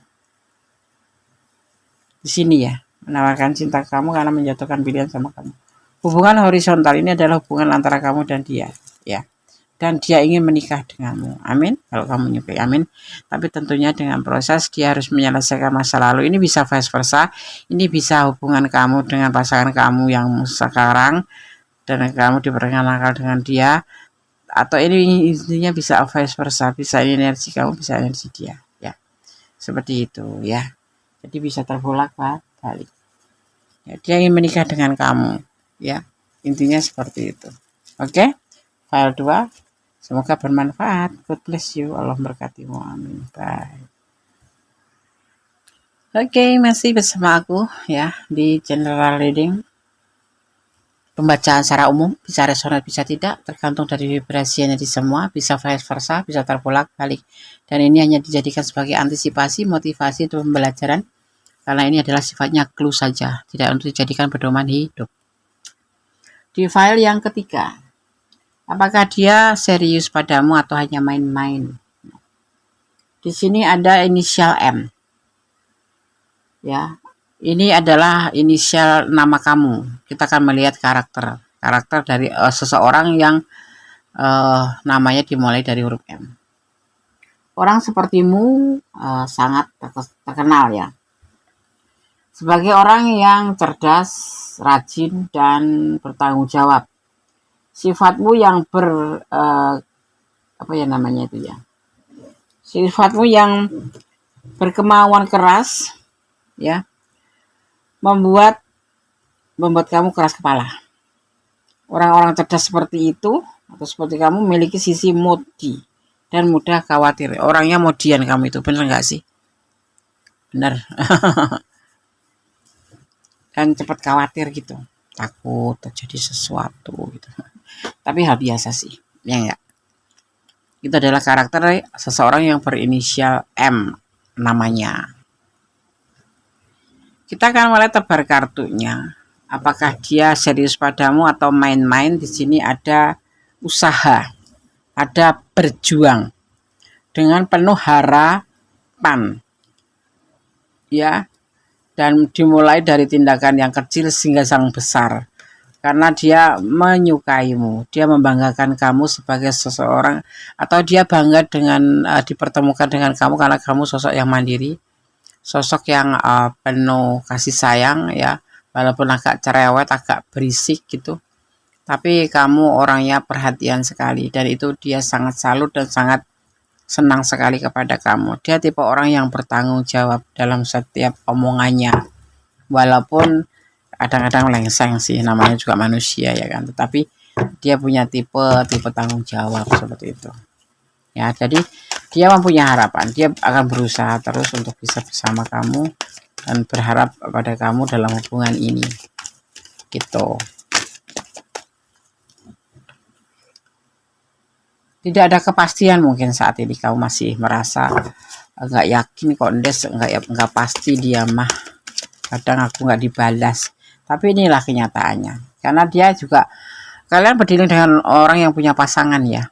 Speaker 1: Di sini ya, menawarkan cinta kamu karena menjatuhkan pilihan sama kamu. Hubungan horizontal ini adalah hubungan antara kamu dan dia, ya. dan dia ingin menikah denganmu. Amin. Kalau kamu menyukai, amin. Tapi tentunya dengan proses dia harus menyelesaikan masa lalu. Ini bisa vice versa. Ini bisa hubungan kamu dengan pasangan kamu yang sekarang dan kamu diperkenalkan dengan dia, atau ini intinya bisa vice versa, bisa energi kamu, bisa energi dia, ya. Seperti itu ya. Jadi bisa terbolak-balik. Ya, dia ingin menikah dengan kamu, ya. Intinya seperti itu. Oke. File 2. Semoga bermanfaat. God bless you. Allah berkatimu. Amin. Bye. Oke, masih bersama aku ya di general reading. Pembacaan secara umum, bisa resonan bisa tidak, tergantung dari vibrasi energi semua, bisa vice versa, bisa terbolak-balik. Dan ini hanya dijadikan sebagai antisipasi, motivasi untuk pembelajaran, karena ini adalah sifatnya clue saja, tidak untuk dijadikan pedoman hidup. Di file yang ketiga, apakah dia serius padamu atau hanya main-main? Di sini ada inisial M. Ya, ini adalah inisial nama kamu. Kita akan melihat karakter dari seseorang yang namanya dimulai dari huruf M. Orang sepertimu sangat terkenal ya. Sebagai orang yang cerdas, rajin, dan bertanggung jawab. Sifatmu yang Sifatmu yang berkemauan keras, ya, membuat kamu keras kepala. Orang-orang cerdas seperti itu atau seperti kamu memiliki sisi modi dan mudah khawatir. Orangnya modian kamu itu, bener nggak sih? Bener. Dan cepat khawatir gitu, takut terjadi sesuatu gitu. Tapi hal biasa sih, ya enggak? Itu adalah karakter seseorang yang berinisial M namanya. Kita akan mulai tebar kartunya. Apakah dia serius padamu atau main-main? Di sini ada usaha, ada berjuang dengan penuh harapan, ya, dan dimulai dari tindakan yang kecil sehingga yang besar. Karena dia menyukaimu, dia membanggakan kamu sebagai seseorang, atau dia bangga dengan dipertemukan dengan kamu karena kamu sosok yang mandiri, sosok yang penuh kasih sayang ya, walaupun agak cerewet, agak berisik gitu, tapi kamu orangnya perhatian sekali, dan itu dia sangat salut dan sangat senang sekali kepada kamu. Dia tipe orang yang bertanggung jawab dalam setiap omongannya, walaupun kadang-kadang lengseng sih, namanya juga manusia ya kan, tetapi dia punya tipe tanggung jawab seperti itu ya. Jadi dia mempunyai harapan, dia akan berusaha terus untuk bisa bersama kamu dan berharap pada kamu dalam hubungan ini gitu. Tidak ada kepastian, mungkin saat ini kamu masih merasa nggak yakin kok, nggak pasti dia mah, kadang aku nggak dibalas. Tapi inilah kenyataannya, karena dia juga, kalian berdiri dengan orang yang punya pasangan ya,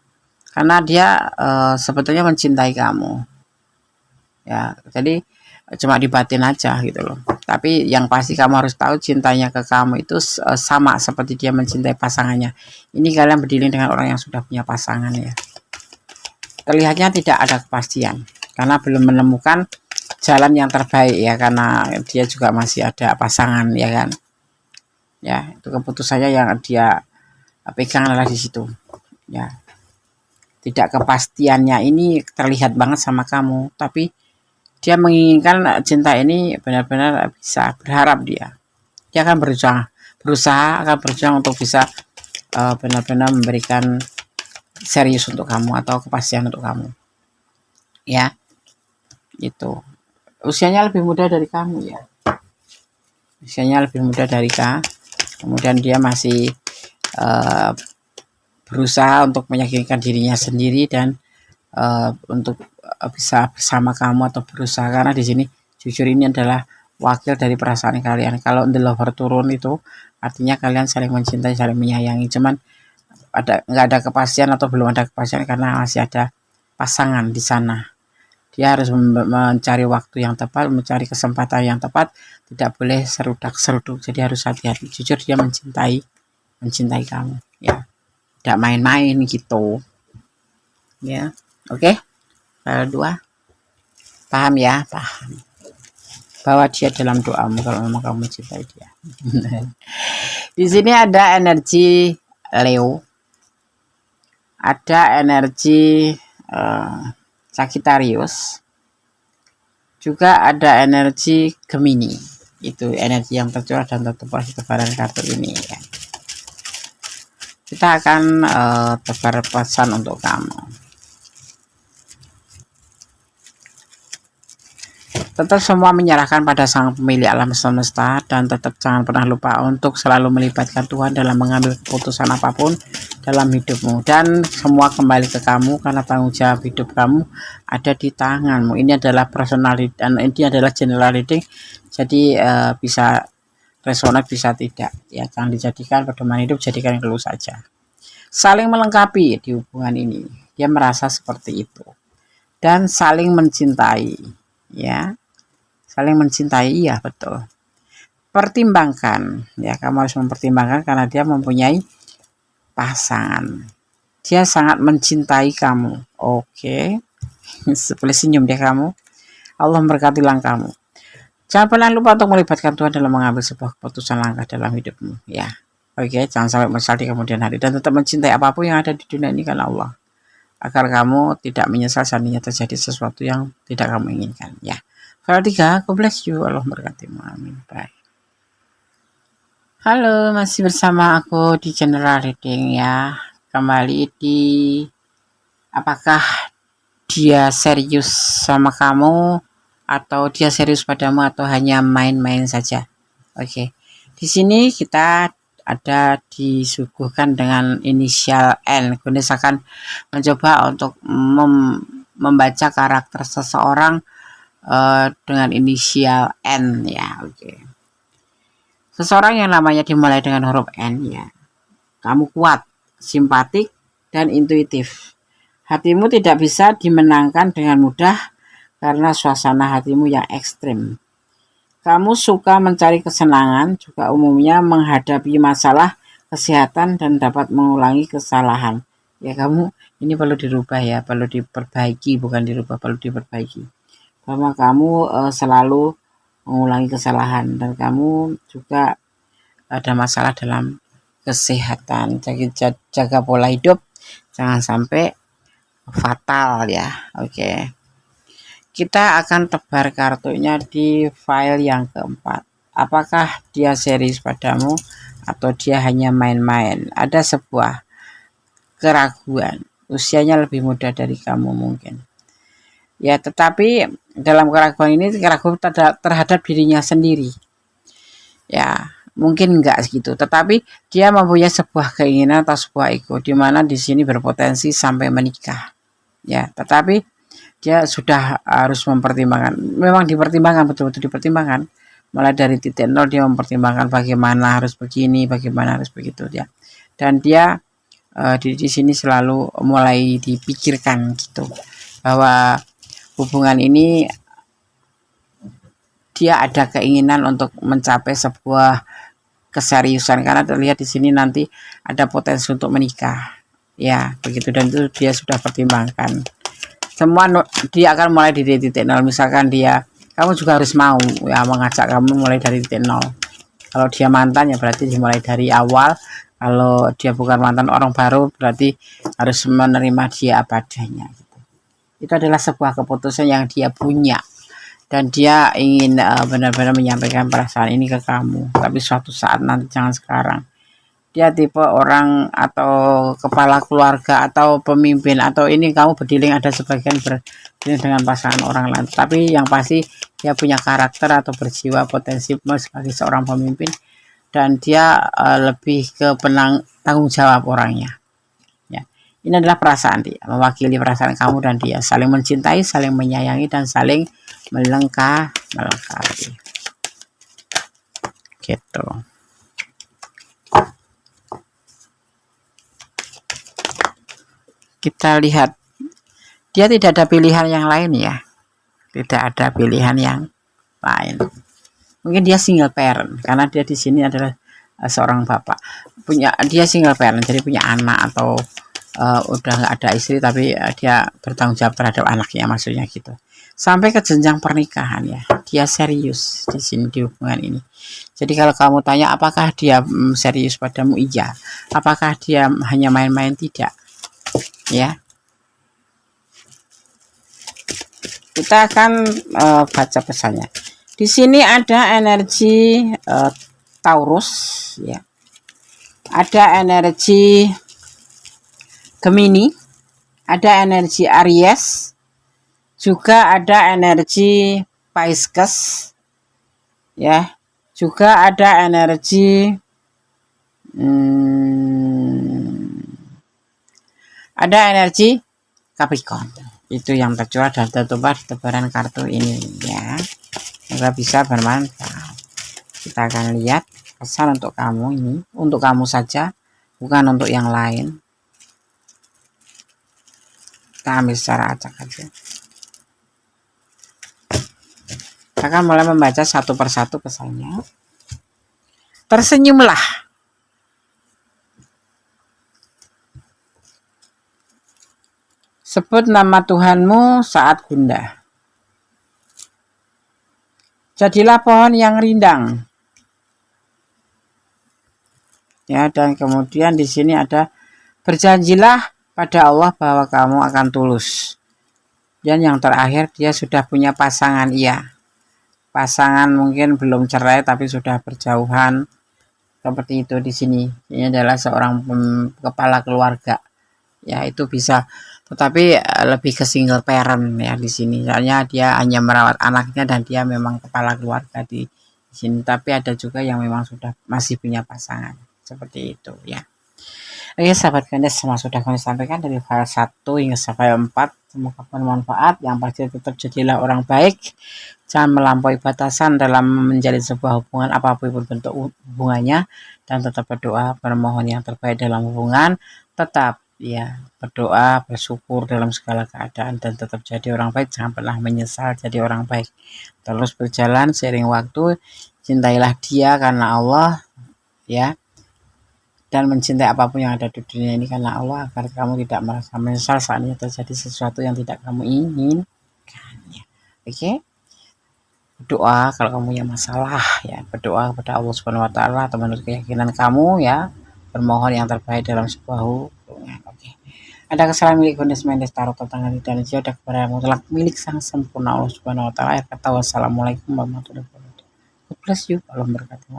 Speaker 1: karena dia sebetulnya mencintai kamu ya. Jadi cuma dibatin aja gitu loh. Tapi yang pasti kamu harus tahu, cintanya ke kamu itu sama seperti dia mencintai pasangannya. Ini kalian berdiri dengan orang yang sudah punya pasangan ya. Terlihatnya tidak ada kepastian karena belum menemukan jalan yang terbaik ya, karena dia juga masih ada pasangan ya kan. Ya, itu keputusannya yang dia pegang adalah di situ ya. Tidak kepastiannya ini terlihat banget sama kamu, tapi dia menginginkan cinta ini benar-benar bisa, berharap dia akan berusaha akan berjuang untuk bisa benar-benar memberikan serius untuk kamu atau kepastian untuk kamu ya. Itu usianya lebih muda dari kamu ya, kemudian dia masih berusaha untuk meyakinkan dirinya sendiri dan untuk bisa bersama kamu atau berusaha, karena di sini jujur ini adalah wakil dari perasaan kalian. Kalau the lover turun itu artinya kalian saling mencintai, saling menyayangi, cuman nggak ada kepastian atau belum ada kepastian karena masih ada pasangan di sana. Dia harus mencari waktu yang tepat, mencari kesempatan yang tepat, tidak boleh serudak-seruduk, jadi harus hati-hati. Jujur dia mencintai kamu ya, tidak main-main gitu Ya, oke. File 2. Paham ya? Paham. Bawa dia dalam doamu kalau memang kamu cintai dia. Di sini ada energi Leo, ada energi Sagittarius, juga ada energi Gemini. Itu energi yang tercurah dan tertumpah di tebaran kartu ini ya. Kita akan tebar pesan untuk kamu. Tetap semua menyerahkan pada sang pemilik alam semesta, dan tetap jangan pernah lupa untuk selalu melibatkan Tuhan dalam mengambil keputusan apapun dalam hidupmu, dan semua kembali ke kamu karena tanggung jawab hidup kamu ada di tanganmu. Ini adalah personality dan ini adalah general reading, jadi bisa resonan bisa tidak ya. Jangan dijadikan pedoman hidup, jadikan keluh saja. Saling melengkapi di hubungan ini, dia merasa seperti itu, dan saling mencintai ya. Saling mencintai, iya betul. Pertimbangkan ya, kamu harus mempertimbangkan karena dia mempunyai pasangan. Dia sangat mencintai kamu. Oke. Boleh senyum deh kamu. Allah memberkati langkahmu. Jangan pernah lupa untuk melibatkan Tuhan dalam mengambil sebuah keputusan langkah dalam hidupmu ya. Oke, jangan sampai menyesal di kemudian hari, dan tetap mencintai apapun yang ada di dunia ini karena Allah, agar kamu tidak menyesal seandainya terjadi sesuatu yang tidak kamu inginkan ya. File 3, God bless you, Allah memberkatimu, amin. Bye. Halo, masih bersama aku di general reading ya. Kembali di apakah dia serius sama kamu atau dia serius padamu atau hanya main-main saja. Oke. Di sini kita ada disuguhkan dengan inisial N. Gunis akan mencoba untuk membaca karakter seseorang dengan inisial N ya. Oke. Seseorang yang namanya dimulai dengan huruf N ya. Kamu kuat, simpatik, dan intuitif. Hatimu tidak bisa dimenangkan dengan mudah karena suasana hatimu yang ekstrim. Kamu suka mencari kesenangan, juga umumnya menghadapi masalah kesehatan dan dapat mengulangi kesalahan. Ya, kamu ini perlu dirubah ya, perlu diperbaiki, bukan dirubah, perlu diperbaiki. Bahwa kamu selalu mengulangi kesalahan, dan kamu juga ada masalah dalam kesehatan. Jaga pola hidup, jangan sampai fatal ya. Oke. Kita akan tebar kartunya di file yang keempat. Apakah dia serius padamu atau dia hanya main-main? Ada sebuah keraguan. Usianya lebih muda dari kamu mungkin. Ya, tetapi dalam keraguan ini keraguan terhadap dirinya sendiri. Ya, mungkin enggak gitu, tetapi dia mempunyai sebuah keinginan atau sebuah ego di mana di sini berpotensi sampai menikah. Ya, tetapi dia sudah harus mempertimbangkan. Memang dipertimbangkan, betul-betul dipertimbangkan. Mulai dari titik nol dia mempertimbangkan bagaimana harus begini, bagaimana harus begitu ya. Dan dia di sini selalu mulai dipikirkan gitu, bahwa hubungan ini dia ada keinginan untuk mencapai sebuah keseriusan karena terlihat di sini nanti ada potensi untuk menikah ya, begitu, dan itu dia sudah pertimbangkan semua. Dia akan mulai dari titik nol. Misalkan kamu juga harus mau ya mengajak kamu mulai dari titik nol. Kalau dia mantan ya berarti dimulai dari awal. Kalau dia bukan mantan, orang baru, berarti harus menerima dia apa adanya gitu. Itu adalah sebuah keputusan yang dia punya, dan dia ingin benar-benar menyampaikan perasaan ini ke kamu, tapi suatu saat nanti, jangan sekarang. Dia tipe orang atau kepala keluarga atau pemimpin, atau ini kamu berdiling, ada sebagian berdiling dengan pasangan orang lain, tapi yang pasti dia punya karakter atau berjiwa potensi sebagai seorang pemimpin, dan dia lebih ke tanggung jawab orangnya. Ini adalah perasaan dia, mewakili perasaan kamu dan dia, saling mencintai, saling menyayangi, dan saling melengkapi. Gitu. Kita lihat, dia tidak ada pilihan yang lain ya. Tidak ada pilihan yang lain. Mungkin dia single parent karena dia di sini adalah seorang bapak. Dia single parent, jadi punya anak atau udah nggak ada istri tapi dia bertanggung jawab terhadap anaknya, maksudnya gitu. Sampai ke jenjang pernikahan ya, dia serius di sini di hubungan ini. Jadi kalau kamu tanya apakah dia serius padamu, iya. Apakah dia hanya main-main, tidak. Ya, kita akan baca pesannya. Di sini ada energi Taurus, ya. Ada energi Gemini, ada energi Aries, juga ada energi Pisces, ya. Juga ada energi Capricorn. Itu yang tercurah dan tertumpah di tebaran kartu ini ya. Semoga bisa bermanfaat. Kita akan lihat pesan untuk kamu ini, untuk kamu saja, bukan untuk yang lain. Kita ambil secara acak aja. Kita akan mulai membaca satu persatu pesannya. Tersenyumlah. Sebut nama Tuhanmu saat gundah. Jadilah pohon yang rindang. Ya, dan kemudian di sini ada berjanjilah pada Allah bahwa kamu akan tulus. Dan yang terakhir, dia sudah punya pasangan, iya. Pasangan mungkin belum cerai tapi sudah berjauhan. Seperti itu di sini. Ini adalah seorang kepala keluarga. Ya, itu bisa, tetapi lebih ke single parent ya di sini. Soalnya dia hanya merawat anaknya dan dia memang kepala keluarga di sini. Tapi ada juga yang memang sudah masih punya pasangan. Seperti itu ya. Oke sahabat Gandes, semua sudah kami sampaikan dari file 1 hingga sampai 4. Semoga bermanfaat. Yang pasti tetap jadilah orang baik. Jangan melampaui batasan dalam menjalin sebuah hubungan apapun bentuk hubungannya. Dan tetap berdoa, bermohon yang terbaik dalam hubungan. Tetap ya berdoa, bersyukur dalam segala keadaan dan tetap jadi orang baik. Jangan pernah menyesal jadi orang baik. Terus berjalan seiring waktu. Cintailah dia karena Allah ya. Dan mencintai apapun yang ada di dunia ini karena Allah, agar kamu tidak merasa menyesal saatnya terjadi sesuatu yang tidak kamu inginkan ya. Oke. Berdoa kalau kamu punya masalah ya, berdoa kepada Allah Subhanahu wa taala atau menurut keyakinan kamu ya, bermohon yang terbaik dalam sebuah hubungan. Oke. Ada kesalahan milik Gondes Mendes taruh tangan dan jauh kepada mutlak milik sang sempurna Allah Subhanahu wa taala. Kata wassalamualaikum warahmatullahi wabarakatuh. God bless you. Allah memberkati.